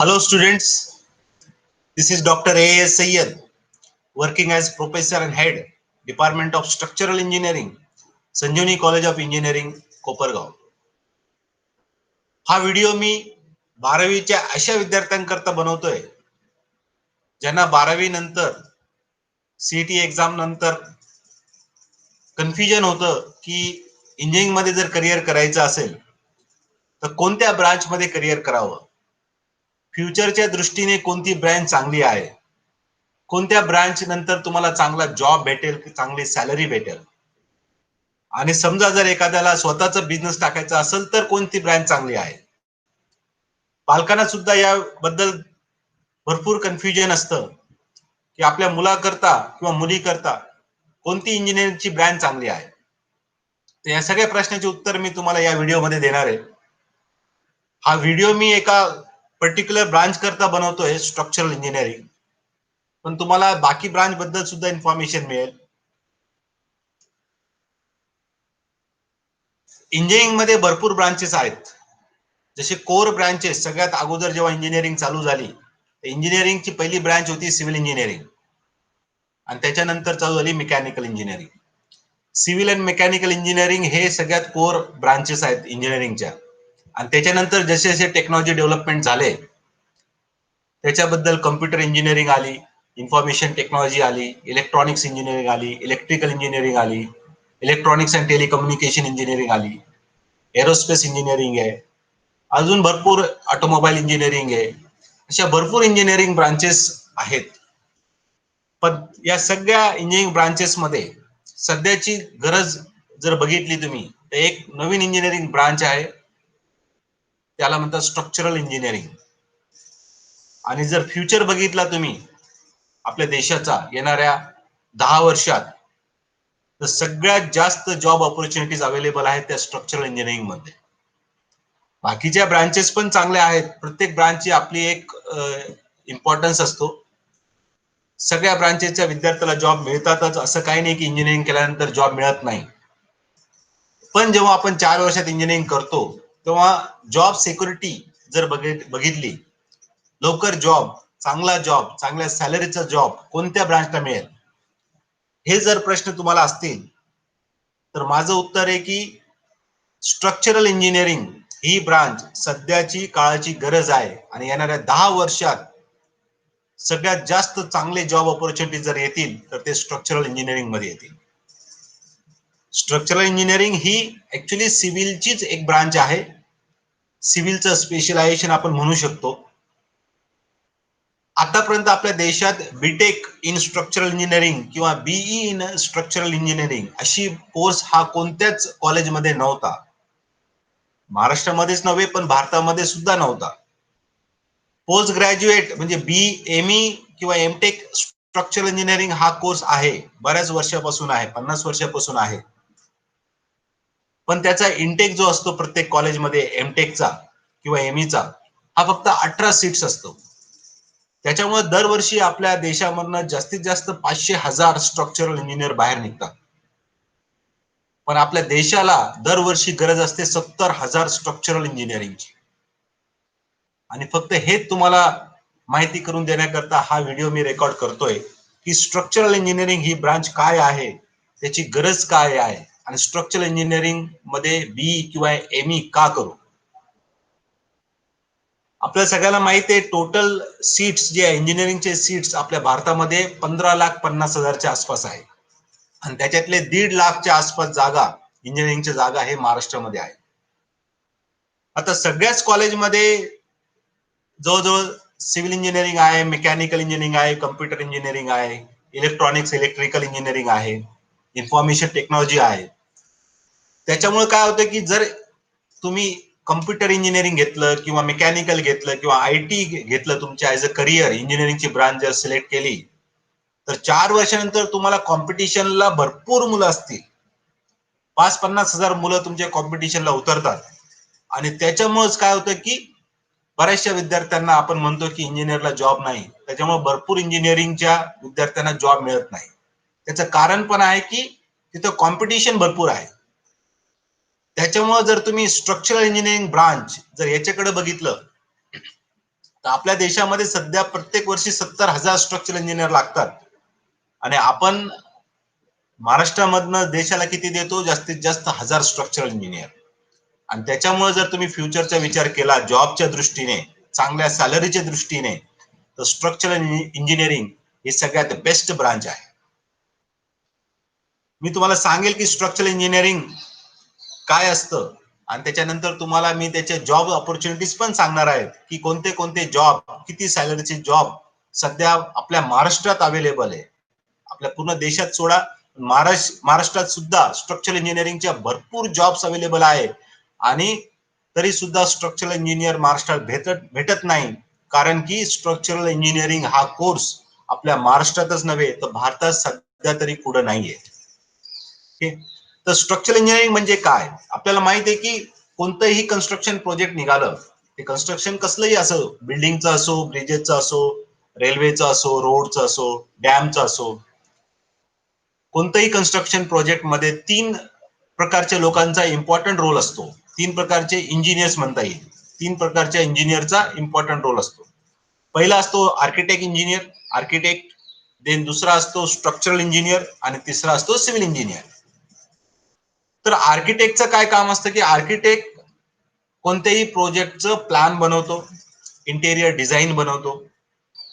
Hello students, this is Dr. A.S. Sayyed, working as Professor and Head, Department of Structural Engineering, Sanjivani college of engineering Kopargaon. हा video मी 12वीच्या अशा विद्यार्थ्यांकरता बनवतोय ज्यांना 12वी नंतर सीईटी एक्झाम नंतर कन्फ्युजन होतं की इंजिनिअरिंग मध्ये जर करिअर करायचं असेल तर कोणत्या ब्रांच मध्ये करिअर करावं, फ्युचरच्या दृष्टीने कोणती ब्रँच चांगली आहे, कोणत्या ब्रांच नंतर तुम्हाला चांगला जॉब भेटेल, चांगली सॅलरी भेटेल, आणि समजा जर एखाद्याला स्वतःचा बिझनेस टाकायचा असेल तर कोणती ब्रँच चांगली आहे. पालकांना सुद्धा याबद्दल भरपूर कन्फ्युजन असतं की आपल्या मुलाकरता किंवा मुलीकरता कोणती इंजिनिअरिंगची ब्रँच चांगली आहे. तर या सगळ्या प्रश्नाचे उत्तर मी तुम्हाला या व्हिडिओमध्ये देणार आहे. हा व्हिडिओ मी एका पर्टिक्युलर ब्रांच करता बनवतोय, स्ट्रक्चरल इंजिनिअरिंग, पण तुम्हाला बाकी ब्रांच बद्दल सुद्धा इन्फॉर्मेशन मिळेल. इंजिनिअरिंग मध्ये भरपूर ब्रांचेस आहेत. जसे कोर ब्रांचेस, सगळ्यात अगोदर जेव्हा इंजिनिअरिंग चालू झाली इंजिनिअरिंगची पहिली ब्रांच होती सिव्हिल इंजिनिअरिंग, आणि त्याच्यानंतर चालू झाली mechanical engineering. Civil and mechanical engineering हे सगळ्यात कोर ब्रांचेस आहेत इंजिनिअरिंगच्या. आणि त्याच्यानंतर जसे जसे टेक्नॉलॉजी डेव्हलपमेंट झाले त्याच्याबद्दल कम्प्युटर इंजिनिअरिंग आली, इन्फॉर्मेशन टेक्नॉलॉजी आली, इलेक्ट्रॉनिक्स इंजिनिअरिंग आली, इलेक्ट्रिकल इंजिनिअरिंग आली, इलेक्ट्रॉनिक्स अँड टेलिकम्युनिकेशन इंजिनिअरिंग आली, एरोस्पेस इंजिनिअरिंग आहे, अजून भरपूर ऑटोमोबाईल इंजिनिअरिंग आहे. अशा भरपूर इंजिनिअरिंग ब्रांचेस आहेत. पण या सगळ्या इंजिनिअरिंग ब्रांचेस मध्ये सध्याची गरज जर बघितली तुम्ही तर एक नवीन इंजिनिअरिंग ब्रांच आहे, त्याला म्हणतात स्ट्रक्चरल इंजिनिअरिंग. आणि जर फ्युचर बघितला तुम्ही आपल्या देशाचा येणाऱ्या 10 वर्षात, तर सगळ्यात जास्त जॉब ऑपॉर्च्युनिटीज अवेलेबल आहेत त्या स्ट्रक्चरल इंजिनिअरिंग मध्ये. बाकीच्या ब्रांचेस पण चांगल्या आहेत, प्रत्येक ब्रांचची आपली एक इम्पॉर्टन्स असतो. सगळ्या ब्रांचेसच्या विद्यार्थ्याला जॉब मिळतातच असं काही नाही की इंजिनिअरिंग केल्यानंतर जॉब मिळत नाही. पण जेव्हा आपण 4 वर्षात इंजिनिअरिंग करतो तेव्हा जॉब सिक्युरिटी जर बघितली, लवकर जॉब, चांगला जॉब, चांगल्या सॅलरीचा जॉब कोणत्या ब्रांचला मिळेल, हे जर प्रश्न तुम्हाला असतील तर माझं उत्तर आहे की स्ट्रक्चरल इंजिनिअरिंग ही ब्रांच सध्याची काळाची गरज आहे. आणि येणाऱ्या 10 वर्षात सगळ्यात जास्त चांगले जॉब ऑपॉर्च्युनिटी जर येतील तर ते स्ट्रक्चरल इंजिनिअरिंग मध्ये येतील. स्ट्रक्चरल इंजिनिअरिंग ही ऍक्च्युली सिव्हिलचीच एक ब्रांच आहे, सिव्हिलचं स्पेशलायझेशन आपण म्हणू शकतो. आतापर्यंत आपल्या देशात बीटेक इन स्ट्रक्चरल इंजिनिअरिंग किंवा बीई इन स्ट्रक्चरल इंजिनिअरिंग अशी कोर्स हा कोणत्याच कॉलेजमध्ये नव्हता. महाराष्ट्रामध्येच नव्हे पण भारतामध्ये सुद्धा नव्हता. पोस्ट ग्रॅज्युएट म्हणजे BME किंवा एमटेक स्ट्रक्चरल इंजिनिअरिंग हा कोर्स आहे, बऱ्याच वर्षापासून आहे, 50 वर्षापासून आहे. पण त्याचा इंटेक जो असतो प्रत्येक कॉलेजमध्ये एमटेकचा किंवा एमईचा, हा फक्त 18 सीट्स असतो. त्याच्यामुळे दरवर्षी आपल्या देशामधनं जास्तीत जास्त 500,000 स्ट्रक्चरल इंजिनियर बाहेर निघतात. पण आपल्या देशाला दरवर्षी गरज असते 70,000 स्ट्रक्चरल इंजिनिअरिंगची. आणि फक्त हे तुम्हाला माहिती करून देण्याकरता हा व्हिडिओ मी रेकॉर्ड करतोय की स्ट्रक्चरल इंजिनिअरिंग ही ब्रांच काय आहे, त्याची गरज काय आहे, आणि स्ट्रक्चरल इंजिनिअरिंग मध्ये बी किंवा एमई का करू. आपल्या सगळ्यांना माहिती आहे टोटल सीट्स जे आहे इंजिनिअरिंगचे सीट्स आपल्या भारतामध्ये 15,50,000च्या आसपास आहे. आणि त्याच्यातले 1.5 लाखच्या आसपास जागा, इंजिनिअरिंगच्या जागा हे महाराष्ट्रामध्ये आहे. आता सगळ्याच कॉलेजमध्ये जवळजवळ सिव्हिल इंजिनिअरिंग आहे, मेकॅनिकल इंजिनिअरिंग आहे, कम्प्युटर इंजिनिअरिंग आहे, इलेक्ट्रॉनिक्स इलेक्ट्रिकल इंजिनिअरिंग आहे, इन्फॉर्मेशन टेक्नॉलॉजी आहे. त्याच्यामुळे काय होतं की जर तुम्ही कम्प्युटर इंजिनिअरिंग घेतलं किंवा मेकॅनिकल घेतलं किंवा IT घेतलं तुमच्या ऍज अ करिअर, इंजिनिअरिंगची ब्रांच जर सिलेक्ट केली तर 4 वर्षानंतर तुम्हाला कॉम्पिटिशनला भरपूर मुलं असतील. 50,000 मुलं तुमच्या कॉम्पिटिशनला उतरतात. आणि त्याच्यामुळेच काय होतं की बऱ्याचशा विद्यार्थ्यांना आपण म्हणतो की इंजिनिअरला जॉब नाही, त्याच्यामुळे भरपूर इंजिनिअरिंगच्या विद्यार्थ्यांना जॉब मिळत नाही. त्याचं कारण पण आहे की तिथं कॉम्पिटिशन भरपूर आहे. त्याच्यामुळे जर तुम्ही स्ट्रक्चरल इंजिनिअरिंग ब्रांच जर याच्याकडे बघितलं तर आपल्या देशामध्ये सध्या प्रत्येक वर्षी 70,000 स्ट्रक्चरल इंजिनियर लागतात आणि आपण महाराष्ट्रामधनं देशाला किती देतो? जास्तीत जास्त 1000 स्ट्रक्चरल इंजिनियर. आणि त्याच्यामुळे जर तुम्ही फ्युचरचा विचार केला जॉबच्या दृष्टीने, चांगल्या सॅलरीच्या दृष्टीने, तर स्ट्रक्चरल इंजिनिअरिंग हे सगळ्यात बेस्ट ब्रांच आहे. मी तुम्हाला सांगेल की स्ट्रक्चरल इंजिनिअरिंग काय असतं आणि त्याच्यानंतर तुम्हाला मी त्याच्या जॉब ऑपॉर्च्युनिटीज पण सांगणार आहेत की कोणते कोणते जॉब, किती सॅलरीचे जॉब सध्या आपल्या महाराष्ट्रात अवेलेबल आहे. आपल्या पूर्ण देशात सोडा, महाराष्ट्रात सुद्धा स्ट्रक्चरल इंजिनिअरिंगच्या भरपूर जॉब्स अवेलेबल आहे आणि तरी सुद्धा स्ट्रक्चरल इंजिनियर महाराष्ट्रात भेटत नाही, कारण की स्ट्रक्चरल इंजिनिअरिंग हा कोर्स आपल्या महाराष्ट्रातच नव्हे तर भारतात सध्या तरी पुढे नाहीये. तर स्ट्रक्चरल इंजिनिअरिंग म्हणजे काय? आपल्याला माहिती आहे की कोणतंही कन्स्ट्रक्शन प्रोजेक्ट निघालं, ते कन्स्ट्रक्शन कसलंही असो, बिल्डिंगचं असो, ब्रिजेसचं असो, रेल्वेचं असो, रोडचं असो, डॅमचं असो, कोणतंही कन्स्ट्रक्शन प्रोजेक्ट मध्ये 3 प्रकारच्या लोकांचा इम्पॉर्टंट रोल असतो. 3 प्रकारचे इंजिनियर्स म्हणता येईल. 3 प्रकारच्या इंजिनियरचा इम्पॉर्टंट रोल असतो. पहिला असतो आर्किटेक्ट इंजिनियर, आर्किटेक्ट, देन दुसरा असतो स्ट्रक्चरल इंजिनियर आणि तिसरा असतो सिव्हिल इंजिनियर. तर आर्किटेक्टचं काय काम असतं की आर्किटेक्ट कोणत्याही प्रोजेक्टचं प्लॅन बनवतो, इंटेरियर डिझाईन बनवतो.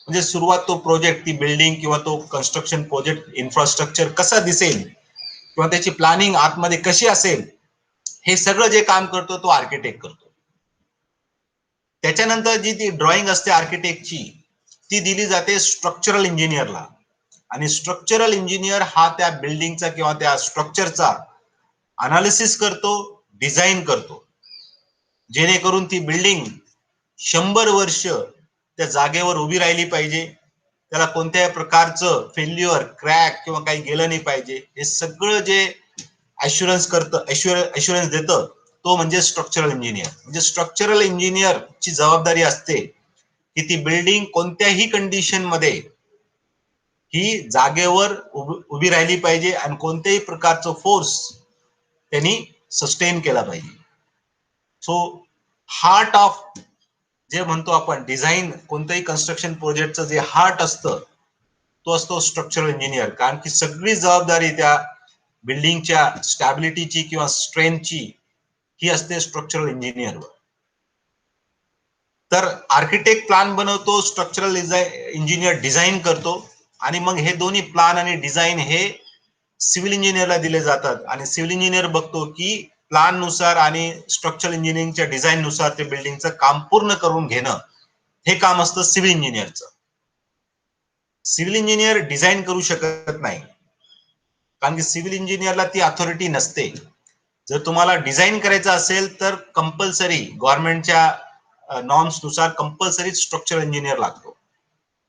म्हणजे सुरुवात तो प्रोजेक्ट, ती बिल्डिंग किंवा तो कन्स्ट्रक्शन प्रोजेक्ट इन्फ्रास्ट्रक्चर कसा दिसेल किंवा त्याची प्लॅनिंग आतमध्ये कशी असेल, हे सगळं जे काम करतो तो आर्किटेक्ट करतो. त्याच्यानंतर जी ती ड्रॉइंग असते आर्किटेक्टची, ती दिली जाते स्ट्रक्चरल इंजिनियरला आणि स्ट्रक्चरल इंजिनियर हा त्या बिल्डिंगचा किंवा त्या स्ट्रक्चरचा अनालिसिस करतो, डिझाईन करतो, जेणेकरून ती बिल्डिंग 100 वर्ष त्या जागेवर उभी राहिली पाहिजे, त्याला कोणत्याही प्रकारचं फेल्युअर, क्रॅक किंवा काही गेलं नाही पाहिजे. हे सगळं जे ॲश्युरन्स करतं, ॲश्युरन्स देतं, तो म्हणजे स्ट्रक्चरल इंजिनियर. म्हणजे स्ट्रक्चरल इंजिनियरची जबाबदारी असते की ती बिल्डिंग कोणत्याही कंडिशन मध्ये ही जागेवर उभी राहिली पाहिजे आणि कोणत्याही प्रकारचं फोर्स त्यांनी सस्टेन केला पाहिजे. सो हार्ट ऑफ जे म्हणतो आपण डिझाईन, कोणत्याही कन्स्ट्रक्शन प्रोजेक्टचं जे हार्ट असतं तो असतो स्ट्रक्चरल इंजिनियर, कारण की सगळी जबाबदारी त्या बिल्डिंगच्या स्टॅबिलिटीची किंवा स्ट्रेंथची ही असते स्ट्रक्चरल इंजिनियरवर. तर आर्किटेक्ट प्लॅन बनवतो, स्ट्रक्चरल इंजिनियर डिझाईन करतो आणि मग हे दोन्ही प्लॅन आणि डिझाईन हे सिव्हिल इंजिनियरला दिले जातात आणि सिव्हिल इंजिनियर बघतो की प्लॅन नुसार आणि स्ट्रक्चरल इंजिनिअरिंगच्या डिझाईन नुसार ते बिल्डिंगचं काम पूर्ण करून घेणं, हे काम असतं सिव्हिल इंजिनियरचं. सिव्हिल इंजिनियर डिझाईन करू शकत नाही, कारण की सिव्हिल इंजिनियरला ती अथॉरिटी नसते. जर तुम्हाला डिझाईन करायचं असेल तर कंपल्सरी गव्हर्नमेंटच्या नॉर्म्स नुसार कंपल्सरी स्ट्रक्चरल इंजिनियर लागतो.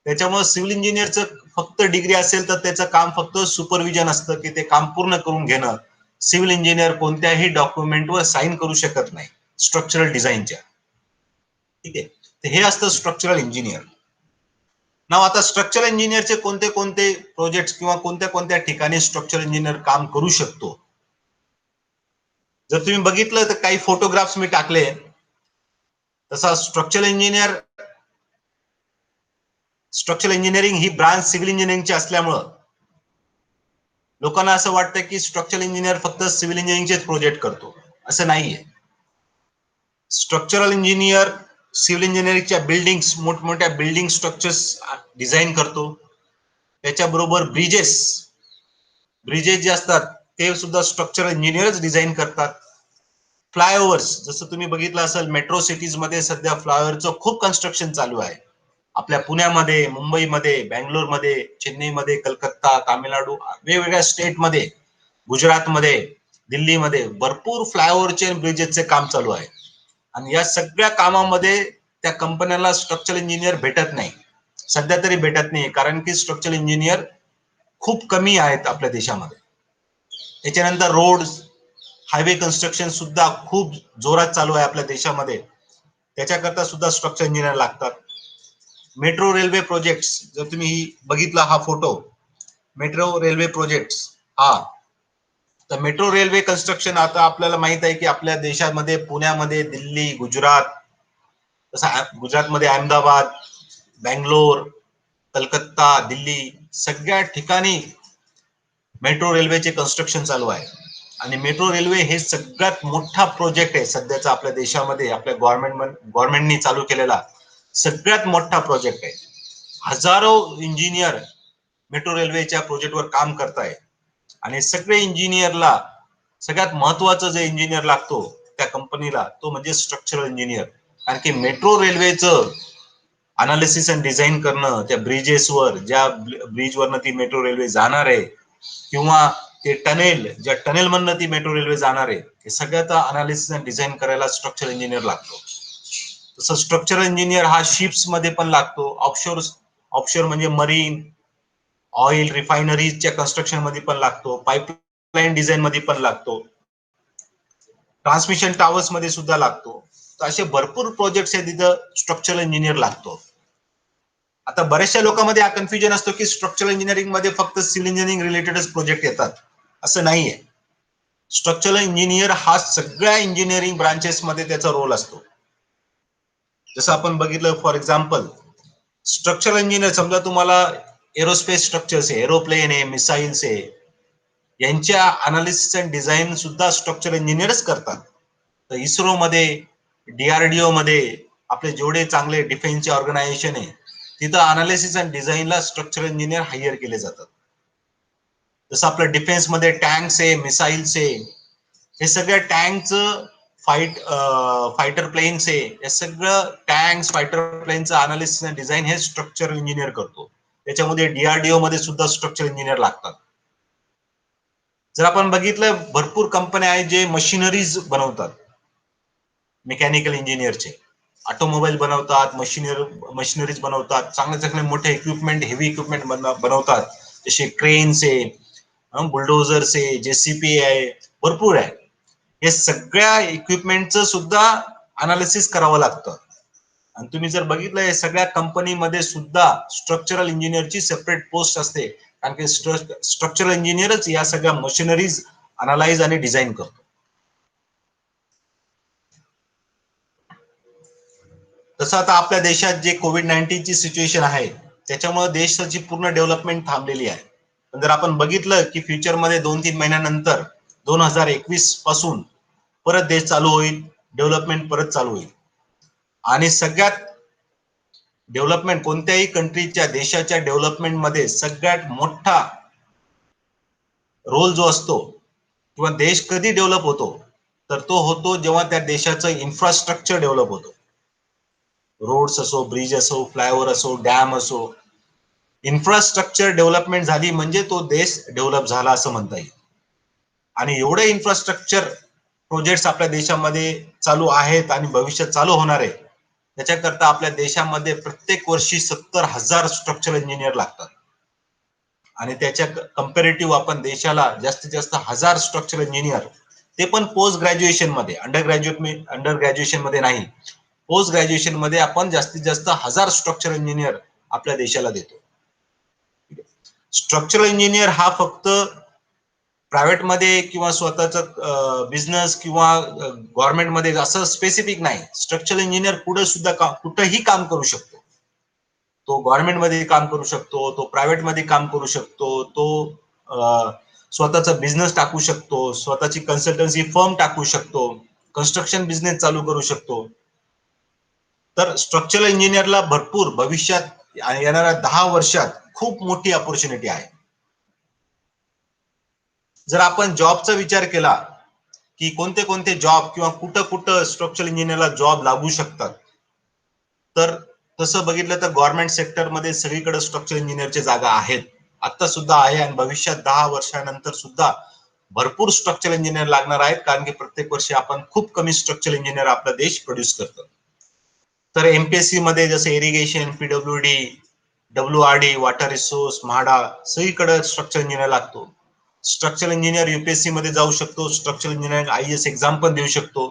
त्याच्यामुळे सिव्हिल इंजिनियरचं फक्त डिग्री असेल तर त्याचं काम फक्त सुपरविजन असतं की ते काम पूर्ण करून घेणं. सिव्हिल इंजिनियर कोणत्याही डॉक्युमेंटवर साईन करू शकत नाही स्ट्रक्चरल डिझाईनच्या. ठीक आहे, तर हे असतं स्ट्रक्चरल इंजिनियर. नाव आता स्ट्रक्चरल इंजिनियरचे कोणते कोणते प्रोजेक्ट किंवा कोणत्या कोणत्या ठिकाणी स्ट्रक्चरल इंजिनियर काम करू शकतो. जर तुम्ही बघितलं तर काही फोटोग्राफ्स मी टाकले, तसा स्ट्रक्चरल इंजिनिअरिंग ही ब्रांच सिव्हिल इंजिनिअरिंगची असल्यामुळं लोकांना असं वाटतं की स्ट्रक्चरल इंजिनियर फक्त सिव्हिल इंजिनिअरिंगचेच प्रोजेक्ट करतो, असं नाहीये. स्ट्रक्चरल इंजिनियर सिव्हिल इंजिनिअरिंगच्या बिल्डिंग्स, मोठमोठ्या बिल्डिंग स्ट्रक्चर्स डिझाईन करतो. त्याच्याबरोबर ब्रिजेस जे असतात ते सुद्धा स्ट्रक्चरल इंजिनियरच डिझाईन करतात. फ्लायओव्हर्स, जसं तुम्ही बघितलं असेल मेट्रो सिटीज मध्ये सध्या फ्लायओव्हरचं खूप कन्स्ट्रक्शन चालू आहे. आपल्या पुण्यामध्ये, मुंबईमध्ये, बँगलोरमध्ये, चेन्नईमध्ये, कलकत्ता, तामिळनाडू, वेगवेगळ्या स्टेटमध्ये, गुजरातमध्ये, दिल्लीमध्ये भरपूर फ्लायओव्हरचे आणि ब्रिजेसचे काम चालू आहे. आणि या सगळ्या कामामध्ये त्या कंपन्याला स्ट्रक्चरल इंजिनियर भेटत नाही, सध्या तरी भेटत नाही, कारण की स्ट्रक्चरल इंजिनियर खूप कमी आहेत आपल्या देशामध्ये. त्याच्यानंतर रोड, हायवे कन्स्ट्रक्शन सुद्धा खूप जोरात चालू आहे आपल्या देशामध्ये, त्याच्याकरता सुद्धा स्ट्रक्चर इंजिनियर लागतात. मेट्रो रेल्वे प्रोजेक्ट, जर तुम्ही बघितला हा फोटो, मेट्रो रेल्वे प्रोजेक्ट हा, तर मेट्रो रेल्वे कन्स्ट्रक्शन आता आपल्याला माहित आहे की आपल्या देशामध्ये पुण्यामध्ये, दिल्ली, गुजरात, तसं गुजरातमध्ये अहमदाबाद, बँगलोर, कलकत्ता, दिल्ली सगळ्या ठिकाणी मेट्रो रेल्वेचे कन्स्ट्रक्शन चालू आहे. आणि मेट्रो रेल्वे हे सगळ्यात मोठा प्रोजेक्ट आहे सध्याचा आपल्या देशामध्ये, आपल्या गव्हर्नमेंटनी चालू केलेला सगळ्यात मोठा प्रोजेक्ट आहे. हजारो इंजिनियर मेट्रो रेल्वेच्या प्रोजेक्टवर काम करताय. आणि सगळे इंजिनियरला सगळ्यात महत्वाचं जे इंजिनियर लागतो त्या कंपनीला तो म्हणजे स्ट्रक्चरल इंजिनियर. कारण की मेट्रो रेल्वेचं अनालिसिस अँड डिझाईन करणं, त्या ब्रिजेसवर ज्या ब्रिजवरनं ती मेट्रो रेल्वे जाणार आहे किंवा ते टनेल, ज्या टनेल मधनं ती मेट्रो रेल्वे जाणार आहे, हे सगळ्याचा अनालिसिस अँड डिझाईन करायला स्ट्रक्चरल इंजिनियर लागतो. तसं स्ट्रक्चरल इंजिनियर हा शिप्स मध्ये पण लागतो. ऑफशोर ऑफशोर म्हणजे मरीन, ऑइल रिफायनरीजच्या कन्स्ट्रक्शन मध्ये पण लागतो. पाईपलाईन डिझाईन मध्ये पण लागतो. ट्रान्समिशन टावर्स मध्ये सुद्धा लागतो. तर असे भरपूर प्रोजेक्ट्स आहेत तिथं स्ट्रक्चरल इंजिनियर लागतो. आता बऱ्याचशा लोकांमध्ये हा कन्फ्युजन असतो की स्ट्रक्चरल इंजिनिअरिंग मध्ये फक्त सिव्हिल इंजिनिअरिंग रिलेटेडच प्रोजेक्ट येतात. असं नाहीये. स्ट्रक्चरल इंजिनियर हा सगळ्या इंजिनिअरिंग ब्रांचेस मध्ये त्याचा रोल असतो. जसं आपण बघितलं फॉर एक्झाम्पल स्ट्रक्चरल इंजिनियर, समजा तुम्हाला एरोस्पेस स्ट्रक्चर्स आहे, एरोप्लेन आहे, मिसाईल्स आहे, यांच्या अनालिसिस अँड डिझाईन सुद्धा स्ट्रक्चरल इंजिनियरच करतात. तर इस्रो मध्ये, डीआरडीओ मध्ये आपले जेवढे चांगले डिफेन्सचे ऑर्गनायझेशन आहे तिथं अनालिसिस अँड डिझाईनला स्ट्रक्चरल इंजिनियर हायर केले जातात. जसं आपलं डिफेन्स मध्ये टँक्स आहे, मिसाईल्स आहे, हे सगळ्या टँकचं फायटर प्लेन्स आहे, हे सगळं टँक्स फायटर प्लेनचं अनालिसिस अँड डिझाईन हे स्ट्रक्चरल इंजिनियर करतो. त्याच्यामध्ये डीआरडीओ मध्ये सुद्धा स्ट्रक्चरल इंजिनियर लागतात. जर आपण बघितलं भरपूर कंपन्या आहेत जे मशिनरीज बनवतात, मेकॅनिकल इंजिनियरचे ऑटोमोबाईल बनवतात, मशिनरीज बनवतात, चांगले चांगले मोठे इक्विपमेंट, हेवी इक्विपमेंट बनवतात. जसे क्रेन्स आहे, बुलडोझर्स आहे, जेसीपी आहे, भरपूर आहे. हे सगळ्या इक्विपमेंटचं सुद्धा अनालिसिस करावं लागतं. आणि तुम्ही जर बघितलं हे सगळ्या कंपनीमध्ये सुद्धा स्ट्रक्चरल इंजिनियरची सेपरेट पोस्ट असते. कारण की स्ट्रक्चरल इंजिनियरच या सगळ्या मशिनरीज अनालाइज आणि डिझाईन करतो. तसं आता आपल्या देशात जे कोविड-19 ची सिच्युएशन आहे त्याच्यामुळे देशाची पूर्ण डेव्हलपमेंट थांबलेली आहे. पण जर आपण बघितलं की फ्युचरमध्ये 2-3 महिन्यानंतर 2021 पासून परत देश चालू होईल, डेव्हलपमेंट परत चालू होईल. आणि सगळ्यात डेव्हलपमेंट कोणत्याही कंट्रीच्या देशाच्या डेव्हलपमेंटमध्ये सगळ्यात मोठा रोल जो असतो किंवा देश कधी डेव्हलप होतो तर तो होतो जेव्हा त्या देशाचं इन्फ्रास्ट्रक्चर डेव्हलप होतो. रोड्स असो, ब्रिज असो, फ्लायओव्हर असो, डॅम असो, इन्फ्रास्ट्रक्चर डेव्हलपमेंट झाली म्हणजे तो देश डेव्हलप झाला असं म्हणता येईल. आणि एवढे इन्फ्रास्ट्रक्चर प्रोजेक्ट्स आपल्या देशामध्ये चालू आहेत आणि भविष्यात चालू होणार आहे. त्याच्याकरता आपल्या देशामध्ये प्रत्येक वर्षी 70,000 स्ट्रक्चरल इंजिनियर लागतात. आणि त्याच्या कंपॅरेटिव्ह आपण देशाला जास्तीत जास्त 1000 स्ट्रक्चरल इंजिनियर, ते पण पोस्ट ग्रॅज्युएशन मध्ये, अंडर ग्रॅज्युएशन मध्ये नाही, पोस्ट ग्रॅज्युएशन मध्ये आपण जास्तीत जास्त 1000 स्ट्रक्चरल इंजिनियर आपल्या देशाला देतो. स्ट्रक्चरल इंजिनियर हा फक्त प्रायव्हेट मध्ये किंवा स्वतःचा बिझनेस किंवा गव्हर्नमेंट मध्ये असं स्पेसिफिक नाही. स्ट्रक्चरल इंजिनियर पुढे सुद्धा कुठेही काम करू शकतो. तो गव्हर्नमेंट मध्ये काम करू शकतो, तो प्रायव्हेट मध्ये काम करू शकतो, तो स्वतःचा बिझनेस टाकू शकतो, स्वतःची कन्सल्टन्सी फर्म टाकू शकतो, कन्स्ट्रक्शन बिझनेस चालू करू शकतो. तर स्ट्रक्चरल इंजिनियरला भरपूर भविष्यात येणाऱ्या 10 वर्षात खूप मोठी अपॉर्च्युनिटी आहे. जर आपण जॉबचा विचार केला की कोणते कोणते जॉब किंवा कुठं कुठं स्ट्रक्चरल इंजिनियरला जॉब लागू शकतात, तर तसं बघितलं तर गव्हर्नमेंट सेक्टरमध्ये सगळीकडे स्ट्रक्चरल इंजिनियरच्या जागा आहेत. आता सुद्धा आहे आणि भविष्यात 10 वर्षानंतर सुद्धा भरपूर स्ट्रक्चरल इंजिनियर लागणार आहेत. कारण की प्रत्येक वर्षी आपण खूप कमी स्ट्रक्चरल इंजिनियर आपला देश प्रोड्यूस करतो. तर एमपीएससी मध्ये जसं irrigation, PWD, WRD, water resource, MHADA सगळीकडे स्ट्रक्चरल इंजिनियर लागतो. स्ट्रक्चरल इंजिनियर युपीएससी मध्ये जाऊ शकतो, स्ट्रक्चरल इंजिनियर आयएएस एक्झाम पण देऊ शकतो.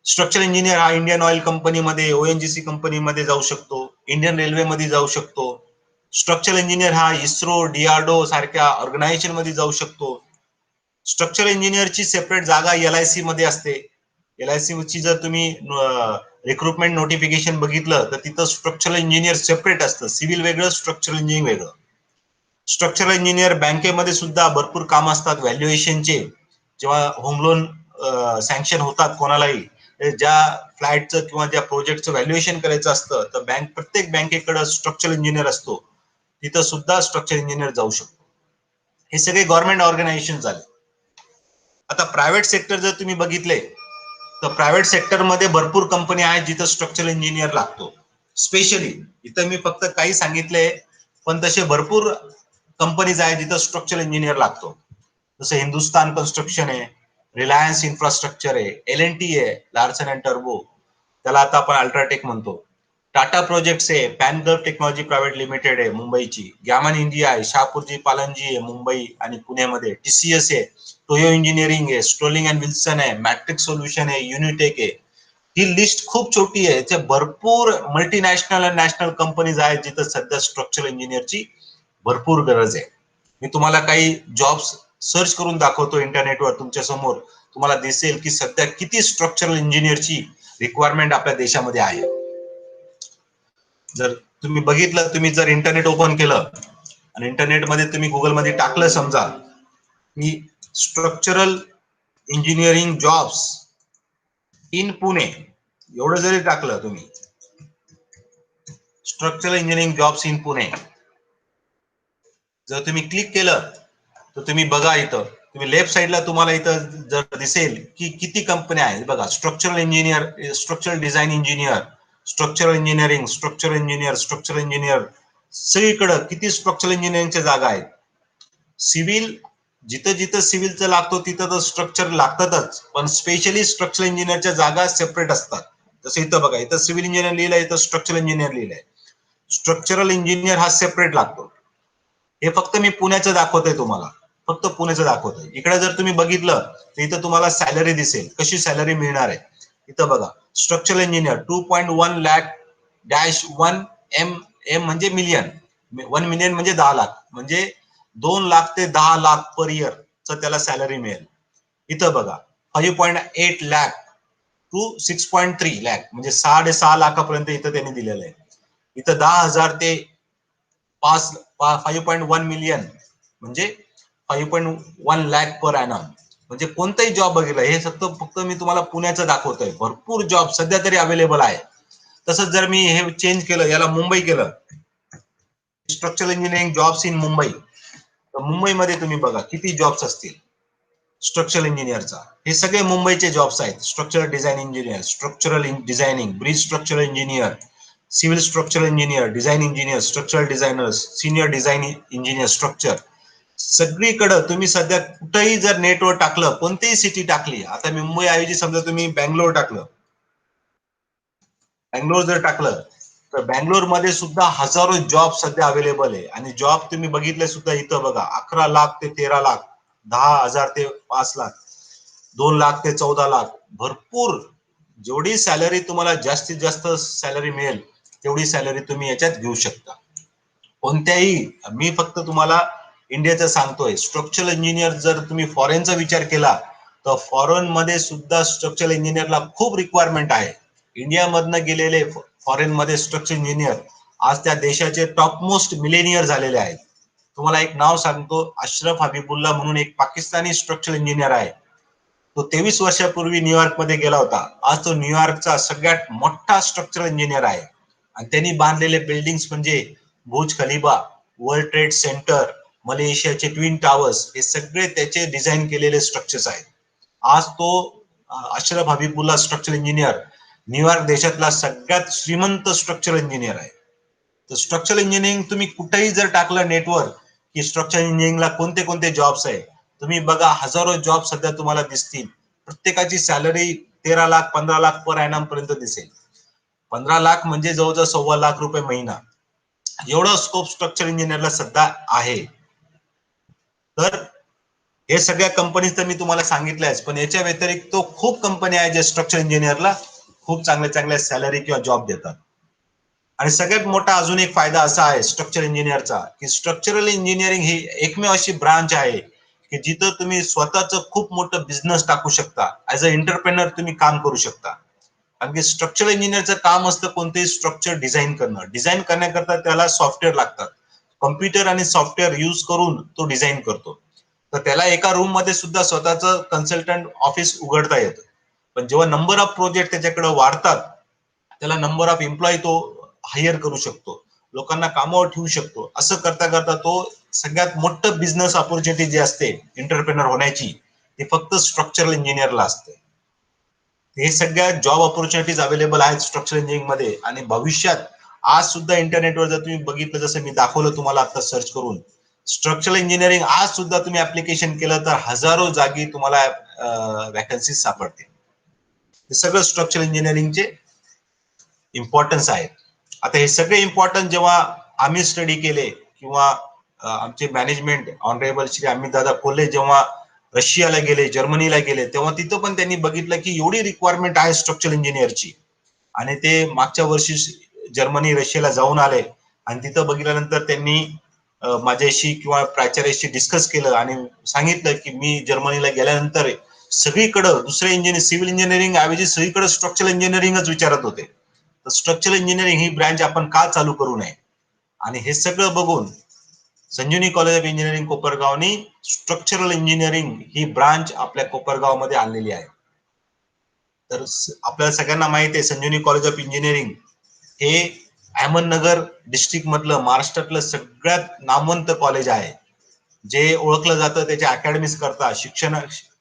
स्ट्रक्चरल इंजिनियर हा इंडियन ऑइल कंपनीमध्ये, ओएनजीसी कंपनीमध्ये जाऊ शकतो, इंडियन रेल्वे मध्ये जाऊ शकतो. स्ट्रक्चरल इंजिनियर हा इस्रो, डीआरडीओ सारख्या ऑर्गनायझेशन मध्ये जाऊ शकतो. स्ट्रक्चरल इंजिनियरची सेपरेट जागा एलआयसी मध्ये असते. LIC ची जर तुम्ही रिक्रुटमेंट नोटिफिकेशन बघितलं तर तिथं स्ट्रक्चरल इंजिनियर सेपरेट असतं, सिव्हिल वेगळं, स्ट्रक्चरल इंजिनिअरिंग वेगळं. स्ट्रक्चरल इंजिनियर बँकेमध्ये सुद्धा भरपूर काम असतात व्हॅल्युएशनचे. जेव्हा होम लोन सँक्शन होतात कोणालाही, ज्या फ्लॅटचं किंवा ज्या प्रोजेक्टचं व्हॅल्युएशन करायचं असतं तर प्रत्येक बँकेकडे स्ट्रक्चरल इंजिनियर असतो, तिथं सुद्धा स्ट्रक्चर इंजिनियर जाऊ शकतो. हे सगळे गव्हर्नमेंट ऑर्गनायझेशन झाले. आता प्रायव्हेट सेक्टर जर तुम्ही बघितले तर प्रायव्हेट सेक्टरमध्ये भरपूर कंपनी आहेत जिथं स्ट्रक्चरल इंजिनियर लागतो. स्पेशली इथं मी फक्त काही सांगितले, पण तसे भरपूर कंपनीज आहेत जिथं स्ट्रक्चरल इंजिनियर लागतो. जसं हिंदुस्तान कन्स्ट्रक्शन आहे, रिलायन्स इन्फ्रास्ट्रक्चर आहे, LNT आहे, लार्सन अँड टर्बो, त्याला आता आपण अल्ट्राटेक म्हणतो. टाटा प्रोजेक्ट्स आहे, पॅनगर्व टेक्नॉलॉजी प्रायव्हेट लिमिटेड आहे मुंबईची, गॅमन इंडिया आहे, शहापूरजी पालनजी आहे मुंबई आणि पुण्यामध्ये, TCS आहे, टोयो इंजिनिअरिंग आहे, स्टोलिंग अँड विल्सन आहे, मॅट्रिक्स सोल्युशन आहे, युनिटेक आहे. ही लिस्ट खूप छोटी आहे. याचे भरपूर मल्टीनॅशनल आणि नॅशनल कंपनीज आहेत जिथं सध्या स्ट्रक्चरल इंजिनियरची भरपूर गरज आहे. मी तुम्हाला काही जॉब्स सर्च करून दाखवतो इंटरनेटवर, तुमच्या समोर तुम्हाला दिसेल की सध्या किती स्ट्रक्चरल इंजिनियरची रिक्वायरमेंट आपल्या देशामध्ये आहे. जर तुम्ही बघितलं, तुम्ही जर इंटरनेट ओपन केलं आणि इंटरनेटमध्ये तुम्ही गुगलमध्ये टाकलं समजा की structural engineering jobs in Pune, एवढं जरी टाकलं तुम्ही, structural engineering jobs in Pune, जर तुम्ही क्लिक केलं तर तुम्ही बघा इथं, तुम्ही लेफ्ट साईडला तुम्हाला इथं जर दिसेल की किती कंपन्या आहेत बघा. Structural engineer, structural design engineer, structural engineering, structural engineer, structural engineer, सगळीकडे किती स्ट्रक्चरल इंजिनिअरिंगच्या जागा आहेत. सिव्हिल, जिथं जिथं सिव्हिलचं लागतो तिथं तर स्ट्रक्चर लागतातच, पण स्पेशली स्ट्रक्चरल इंजिनियरच्या जागा सेपरेट असतात. जसं इथं बघा, इथं सिव्हिल इंजिनियर लिहिलंय, इथं स्ट्रक्चरल इंजिनियर लिहिलंय. स्ट्रक्चरल इंजिनियर हा सेपरेट लागतो. हे फक्त मी पुण्याचं दाखवतोय तुम्हाला, फक्त पुण्याचं दाखवतोय. इकडे जर तुम्ही बघितलं तर इथं तुम्हाला सॅलरी दिसेल, कशी सॅलरी मिळणार आहे. इथं बघा, structural engineer 2.1 lakh dash 1 M म्हणजे मिलियन, 1 million म्हणजे 10 लाख, म्हणजे 2 लाख ते 10 लाख पर इयर त्याला सॅलरी मिळेल. इथं बघा 5.8 lakh टू 6.3 lakh म्हणजे 6.5 लाखापर्यंत इथं त्यांनी दिलेलं आहे. इथं 10,000 ते 5.1 मिलियन म्हणजे 5.1 lakh पर ॲनम. म्हणजे कोणताही जॉब बघितला, हे फक्त मी तुम्हाला पुण्याचं दाखवतोय. भरपूर जॉब सध्या तरी अवेलेबल आहे. तसंच जर मी हे चेंज केलं, याला मुंबई केलं, structural engineering jobs in Mumbai, तर मुंबईमध्ये तुम्ही बघा किती जॉब्स असतील स्ट्रक्चरल इंजिनियरचा. हे सगळे मुंबईचे जॉब्स आहेत. Structural design engineer, structural designing, bridge structural engineer, civil structural engineer, design engineer, structural designers, senior design engineer structure, सगळीकडे तुम्ही सध्या कुठेही जर नेटवर टाकलं, कोणतीही सिटी टाकली, आता मुंबई ऐवजी समजा तुम्ही बँगलोर टाकलं, बँगलोर जर टाकलं तर बँगलोर मध्ये सुद्धा हजारो जॉब सध्या अवेलेबल आहे. आणि जॉब तुम्ही बघितले सुद्धा इथं बघा, 11 लाख ते 13 लाख, 10,000 ते 5 लाख, 2 लाख ते 14 लाख, भरपूर. जेवढी सॅलरी तुम्हाला जास्तीत जास्त सॅलरी मिळेल तेवढी सॅलरी तुम्ही याच्यात घेऊ शकता. कोणत्याही, मी फक्त तुम्हाला इंडियाचं सांगतोय. स्ट्रक्चरल इंजिनियर जर तुम्ही फॉरेनचा विचार केला तर फॉरेन मध्ये सुद्धा स्ट्रक्चरल इंजिनियरला खूप रिक्वायरमेंट आहे. इंडियामधनं गेलेले फॉरेन मध्ये स्ट्रक्चर इंजिनियर आज त्या देशाचे टॉप मोस्ट मिलेनियर झालेले आहेत. तुम्हाला एक नाव सांगतो, अशरफ हबीबुल्ला म्हणून एक पाकिस्तानी स्ट्रक्चरल इंजिनियर आहे. तो 23 वर्षापूर्वी न्यूयॉर्क मध्ये गेला होता. आज तो न्यूयॉर्कचा सगळ्यात मोठा स्ट्रक्चरल इंजिनियर आहे. आणि त्यांनी बांधलेले बिल्डिंग्स म्हणजे बुर्ज खलिफा, वर्ल्ड ट्रेड सेंटर, मलेशियाचे ट्विन टावर्स, हे सगळे त्याचे डिझाईन केलेले स्ट्रक्चर्स आहेत. आज तो Ashraf Habibullah structural engineer New York देशातला सगळ्यात श्रीमंत स्ट्रक्चरल इंजिनियर आहे. तर स्ट्रक्चरल इंजिनिअरिंग तुम्ही कुठेही जर टाकलं नेटवर की स्ट्रक्चरल इंजिनिअरिंगला कोणते कोणते जॉब्स आहे, तुम्ही बघा हजारो जॉब सध्या तुम्हाला दिसतील. प्रत्येकाची salary 13 lakh 15 lakh per annum पर्यंत दिसेल. 15 लाख म्हणजे जवळजवळ 1.25 लाख महिना, एवढं स्कोप स्ट्रक्चर इंजिनियरला सध्या आहे. तर हे सगळ्या कंपनीज तर मी तुम्हाला सांगितल्याच, पण याच्या व्यतिरिक्त खूप कंपनी आहे जे स्ट्रक्चर इंजिनियरला खूप चांगल्या चांगल्या सॅलरी किंवा जॉब देतात. आणि सगळ्यात मोठा अजून एक फायदा असा आहे स्ट्रक्चर इंजिनियरचा की स्ट्रक्चरल इंजिनिअरिंग ही एकमेव अशी ब्रांच आहे की जिथं तुम्ही स्वतःच खूप मोठं बिझनेस टाकू शकता. ऍज अ एंटरप्रेनर तुम्ही काम करू शकता. कारण की स्ट्रक्चरल इंजिनिअरचं काम असतं कोणतेही स्ट्रक्चर डिझाईन करणं. डिझाईन करण्याकरता त्याला सॉफ्टवेअर लागतात. कॉम्प्युटर आणि सॉफ्टवेअर यूज करून तो डिझाईन करतो. तर त्याला एका रूम मध्ये सुद्धा स्वतःचं कन्सल्टंट ऑफिस उघडता येतं. पण जेव्हा नंबर ऑफ प्रोजेक्ट त्याच्याकडे वाढतात, त्याला नंबर ऑफ एम्प्लॉई तो हायर करू शकतो, लोकांना कामावर ठेवू शकतो. असं करता करता तो सगळ्यात मोठं बिझनेस ऑपॉर्च्युनिटी जी असते एंटरप्रेनर होण्याची, ती फक्त स्ट्रक्चरल इंजिनिअरला असते. हे सगळ्या जॉब ऑपॉर्च्युनिटीज अवेलेबल आहेत स्ट्रक्चरल इंजिनिअरिंग मध्ये. आणि भविष्यात आज सुद्धा इंटरनेटवर जर तुम्ही बघितलं, जसं मी दाखवलं तुम्हाला आता सर्च करून, स्ट्रक्चरल इंजिनिअरिंग आज सुद्धा तुम्ही ऍप्लिकेशन केलं तर हजारो जागी तुम्हाला वॅकन्सीज सापडतील. हे सगळं स्ट्रक्चरल इंजिनिअरिंगचे इम्पॉर्टन्स आहे. आता हे सगळे इम्पॉर्टन्स जेव्हा आम्ही स्टडी केले, किंवा आमचे मॅनेजमेंट ऑनरेबल श्री अमित दादा कोल्हे जेव्हा रशियाला गेले, जर्मनीला गेले, तेव्हा तिथं पण त्यांनी बघितलं की एवढी रिक्वायरमेंट आहे स्ट्रक्चरल इंजिनिअरची. आणि ते मागच्या वर्षी जर्मनी रशियाला जाऊन आले, आणि तिथं बघितल्यानंतर त्यांनी माझ्याशी किंवा प्राचार्याशी डिस्कस केलं आणि सांगितलं की मी जर्मनीला गेल्यानंतर सगळीकडं दुसरे इंजिनिअर, सिव्हिल इंजिनिअरिंग ऐवजी सगळीकडे स्ट्रक्चरल इंजिनिअरिंगच विचारत होते. तर स्ट्रक्चरल इंजिनिअरिंग ही ब्रँच आपण का चालू करू नये. आणि हे सगळं बघून संजीवनी कॉलेज ऑफ इंजिनिअरिंग कोपरगावनी स्ट्रक्चरल इंजिनिअरिंग ही ब्रांच आपल्या कोपरगाव मध्ये आणलेली आहे. तर आपल्याला सगळ्यांना माहिती आहे संजीवनी कॉलेज ऑफ इंजिनिअरिंग हे अहमदनगर डिस्ट्रिक्ट मधलं महाराष्ट्रातलं सगळ्यात नामवंत कॉलेज आहे. जे ओळखलं जातं त्याच्या अकॅडमीज करता, शिक्षण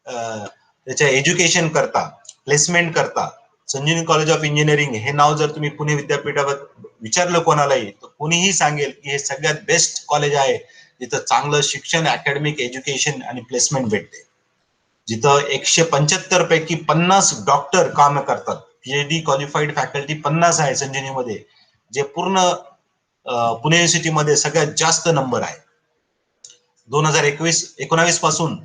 त्याच्या एज्युकेशन करता, प्लेसमेंट करता. संजीवनी कॉलेज ऑफ इंजिनिअरिंग हे नाव जर तुम्ही पुणे विद्यापीठावर विचारलं कोणालाही, तर कोणीही सांगेल की हे सगळ्यात बेस्ट कॉलेज आहे, जिथं चांगलं शिक्षण, अकॅडमिक एज्युकेशन आणि प्लेसमेंट भेटते. जिथं 175 पैकी 50 डॉक्टर काम करतात. पीएचडी क्वालिफाईड फॅकल्टी 50 आहे संजीवनीमध्ये, जे पूर्ण पुणे युनिव्हर्सिटीमध्ये सगळ्यात जास्त नंबर आहे. 2019 पासून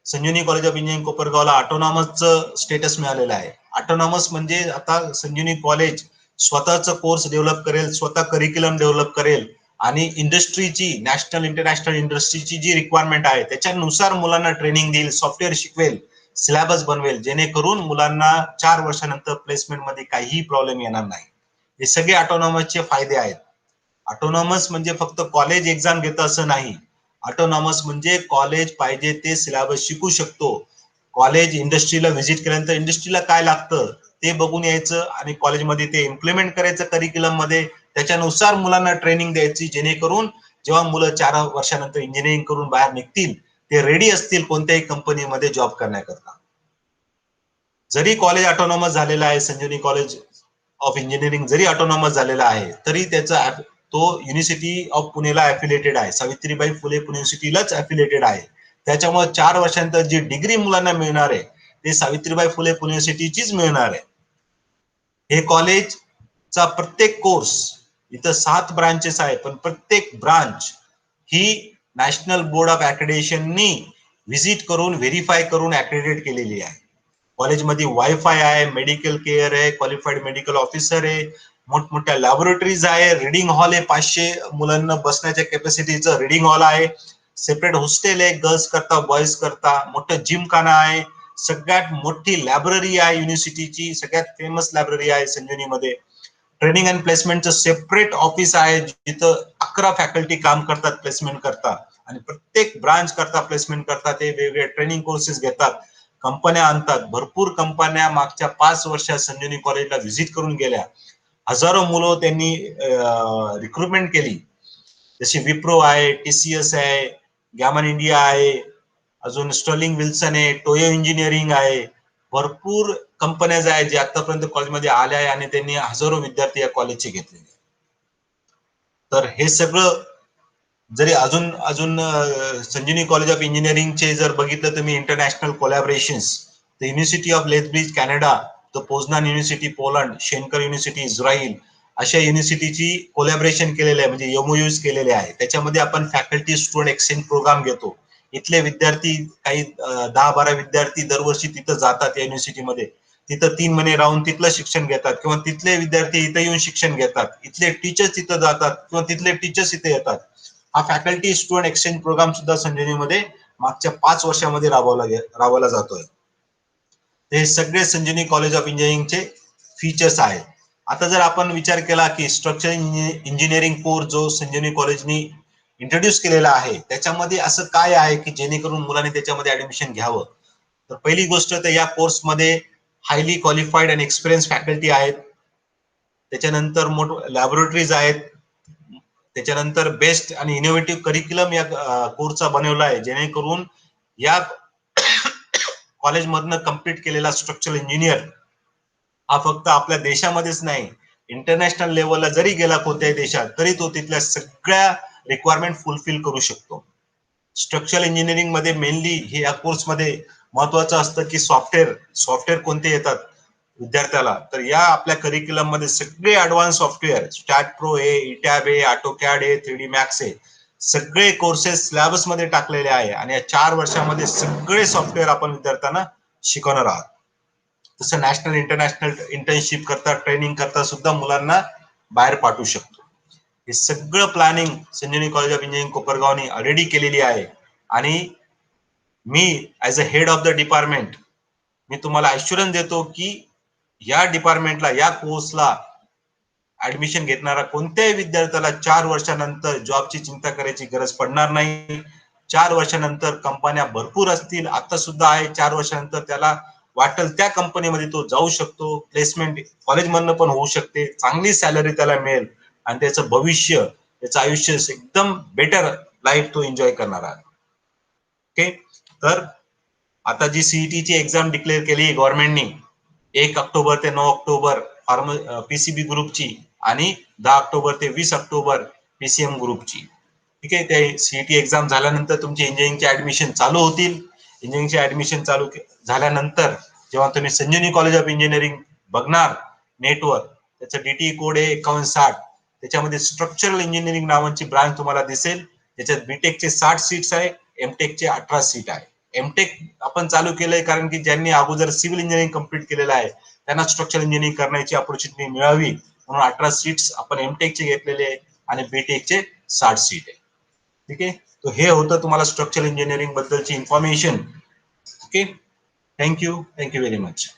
संजीवनी कॉलेज ऑफ इंजिनिअरिंग कोपरगावला ऑटोनॉमसचं स्टेटस मिळालेलं आहे. ऑटोनॉमस म्हणजे आता संजीवनी कॉलेज स्वतःच कोर्स डेव्हलप करेल, स्वतः करिक्युलम डेव्हलप करेल, आणि इंडस्ट्रीची, नॅशनल इंटरनॅशनल इंडस्ट्रीची जी रिक्वायरमेंट आहे त्याच्यानुसार मुलांना ट्रेनिंग देईल, सॉफ्टवेअर शिकवेल, सिलेबस बनवेल, जेणेकरून मुलांना 4 वर्षानंतर प्लेसमेंट मध्ये काहीही प्रॉब्लेम येणार नाही. हे सगळे ऑटोनॉमसचे फायदे आहेत. ऑटोनॉमस म्हणजे फक्त कॉलेज एक्झाम घेतं असं नाही. ऑटोनॉमस म्हणजे कॉलेज पाहिजे ते सिलेबस शिकू शकतो. कॉलेज इंडस्ट्रीला व्हिजिट केल्यानंतर इंडस्ट्रीला काय लागतं ते बघून यायचं, आणि कॉलेजमध्ये ते इम्प्लिमेंट करायचं करिक्युलम मध्ये. त्याच्यानुसार मुलांना ट्रेनिंग द्यायची, जेणेकरून जेव्हा मुलं 4 वर्षानंतर इंजिनिअरिंग करून बाहेर निघतील, ते रेडी असतील कोणत्याही कंपनीमध्ये जॉब करण्याकरता. जरी कॉलेज ऑटोनॉमस झालेला आहे, संजीवनी कॉलेज ऑफ इंजिनिअरिंग जरी ऑटोनॉमस झालेला आहे, तरी त्याचा तो युनिव्हर्सिटी ऑफ पुणेला ऍफिलिएटेड आहे, सावित्रीबाई फुले पुणे युनिव्हर्सिटीलाच ऍफिलिएटेड आहे. त्याच्यामुळे 4 वर्षानंतर जी डिग्री मुलांना मिळणार आहे ते सावित्रीबाई फुले पुणे युनिव्हर्सिटीचीच मिळणार आहे. हे कॉलेजचा प्रत्येक कोर्स, इथं 7 ब्रांचेस आहे, पण प्रत्येक ब्रांच ही नॅशनल बोर्ड ऑफ अक्रेडिटेशननी व्हिजिट करून व्हेरीफाय करून अक्रेडिटेट केलेली आहे. कॉलेजमध्ये वायफाय आहे, मेडिकल केअर आहे, क्वालिफाईड मेडिकल ऑफिसर आहे, मोठमोठ्या लॅबोरेटरीज आहे, रिडिंग हॉल आहे, 500 मुलांना बसण्याच्या कॅपॅसिटीचं रिडिंग हॉल आहे, सेपरेट हॉस्टेल आहे, गर्ल्स करता बॉईज करता, मोठं जिमखाना आहे, सगळ्यात मोठी लायब्ररी आहे युनिव्हर्सिटीची, सगळ्यात फेमस लायब्ररी आहे संजीवनीमध्ये. ट्रेनिंग अँड प्लेसमेंटचं सेपरेट ऑफिस आहे, जिथं 11 फॅकल्टी काम करतात प्लेसमेंट करता, आणि प्रत्येक ब्रांच करता प्लेसमेंट करतात. ते वेगवेगळे ट्रेनिंग कोर्सेस घेतात, कंपन्या आणतात. भरपूर कंपन्या मागच्या 5 वर्षात संजीवनी कॉलेजला व्हिजिट करून गेल्या. हजारो मुलं त्यांनी रिक्रुटमेंट केली. जशी विप्रो आहे, टीसीएस आहे, गॅमन इंडिया आहे, अजून स्टर्लिंग विल्सन आहे, टोयो इंजिनिअरिंग आहे. भरपूर कंपन्याज आहेत जे आतापर्यंत कॉलेजमध्ये आल्या आहे, आणि त्यांनी हजारो विद्यार्थी या कॉलेजचे घेतलेले. तर हे सगळं जरी अजून अजून संजीवनी कॉलेज ऑफ इंजिनिअरिंगचे जर बघितलं तुम्ही इंटरनॅशनल कोलॅबरेशन्स, तर युनिव्हर्सिटी ऑफ लेथब्रिज कॅनडा, तर पोझनान university Poland, Schenker university Israel, अशा युनिव्हर्सिटीची कोलॅबरेशन केलेले आहे, म्हणजे एमओयूज केलेले आहे. त्याच्यामध्ये आपण फॅकल्टी स्टुडंट एक्सचेंज प्रोग्राम घेतो. इथले विद्यार्थी काही 10-12 विद्यार्थी दरवर्षी तिथं जातात या युनिव्हर्सिटीमध्ये. तिथं 3 महिने राहून तिथलं शिक्षण घेतात, किंवा तिथले विद्यार्थी इथं येऊन शिक्षण घेतात. इथले टीचर्स तिथं जातात, किंवा तिथले टीचर्स इथे येतात. हा फॅकल्टी स्टुडंट एक्सचेंज प्रोग्राम सुद्धा संजीवनीमध्ये मागच्या 5 वर्षामध्ये राबवला जातोय. हे सगळे संजीवनी कॉलेज ऑफ इंजिनिअरिंगचे फीचर्स आहेत. आता जर आपण विचार केला की स्ट्रक्चरल इंजिनिअरिंग कोर्स जो संजीवनी कॉलेजनी इंट्रोड्यूस केलेला आहे, त्याच्यामध्ये असं काय आहे की जेणेकरून मुलांनी त्याच्यामध्ये ऍडमिशन घ्यावं. तर पहिली गोष्ट तर या कोर्समध्ये highly qualified and experience faculty आहेत. त्याच्यानंतर लॅबोरेटरीज आहेत. त्याच्यानंतर बेस्ट आणि इनोव्हेटिव्ह करिक्युलम या कोर्सचा बनवला आहे, जेणेकरून या कॉलेजमधनं कंप्लीट केलेला स्ट्रक्चरल इंजिनियर हा फक्त आपल्या देशामध्येच नाही, इंटरनॅशनल लेवलला जरी गेला कोणत्याही देशात तरी तो तिथल्या सगळ्या रिक्वायरमेंट फुलफिल करू शकतो. स्ट्रक्चरल इंजिनिअरिंग मध्ये मेनली हे या कोर्समध्ये महत्वाचं असतं की सॉफ्टवेअर कोणते येतात विद्यार्थ्याला. तर या आपल्या करिक्युलम मध्ये सगळे ऍडव्हान्स सॉफ्टवेअर, स्टॅट प्रो आहे, इटॅब आहे, ऑटोकॅड आहे, 3D मॅक्स आहे, सगळे कोर्सेस सिलेबस मध्ये टाकलेले आहे आणि या 4 वर्षामध्ये सगळे सॉफ्टवेअर आपण विद्यार्थ्यांना शिकवणार आहात. तसं नॅशनल इंटरनॅशनल इंटर्नशिप करता, ट्रेनिंग करता सुद्धा मुलांना बाहेर पाठवू शकतो. हे सगळं planning Sanjivani college of engineering कोपरगावनी ऑलरेडी केलेली आहे आणि मी as a head of the department मी तुम्हाला ऍश्युरन्स देतो की या डिपार्टमेंटला, या कोर्सला ऍडमिशन घेणारा कोणत्याही विद्यार्थ्याला 4 वर्षानंतर जॉबची चिंता करायची गरज पडणार नाही. 4 वर्षानंतर कंपन्या भरपूर असतील, आता सुद्धा आहे. 4 वर्षानंतर त्याला वाटेल त्या कंपनीमध्ये तो जाऊ शकतो. प्लेसमेंट कॉलेजमधनं पण होऊ शकते. चांगली सॅलरी त्याला मिळेल आणि त्याचं भविष्य, त्याचं आयुष्य एकदम बेटर लाईफ तो एन्जॉय करणार आहे. ओके, तर आता जी सीईटीची एक्झाम डिक्लेअर केली गव्हर्नमेंटनी 1 ऑक्टोबर ते 9 ऑक्टोबर पीसीबी ग्रुपची आणि 10 ऑक्टोबर ते 20 ऑक्टोबर पीसीएम ग्रुपची. ठीक आहे, ते सीईटी एक्झाम झाल्यानंतर तुमचे इंजिनिअरिंगचे ऍडमिशन चालू होतील. इंजिनिअरिंगचे ऍडमिशन चालू झाल्यानंतर जेव्हा तुम्ही संजीवनी कॉलेज ऑफ इंजिनिअरिंग बघणार नेटवर, त्याचं डीटी कोड आहे 5160. त्याच्यामध्ये स्ट्रक्चरल इंजिनिअरिंग नावाची ब्रांच तुम्हाला दिसेल. त्याच्यात बीटेकचे 60 सीट्स आहे, एमटेकचे 18 सीट आहे. एमटेक आपण चालू केलंय कारण की ज्यांनी अगोदर सिव्हिल इंजिनिअरिंग कंप्लीट केलेलं आहे त्यांना स्ट्रक्चरल इंजिनिअरिंग करण्याची ऑपॉर्च्युनिटी मिळावी म्हणून 18 सीट्स आपण एमटेकचे घेतलेले आहे आणि बीटेकचे 60 सीट आहे. ठीक आहे, तो हे होतं तुम्हाला स्ट्रक्चरल इंजिनिअरिंग बद्दलची information. Okay, thank you very much.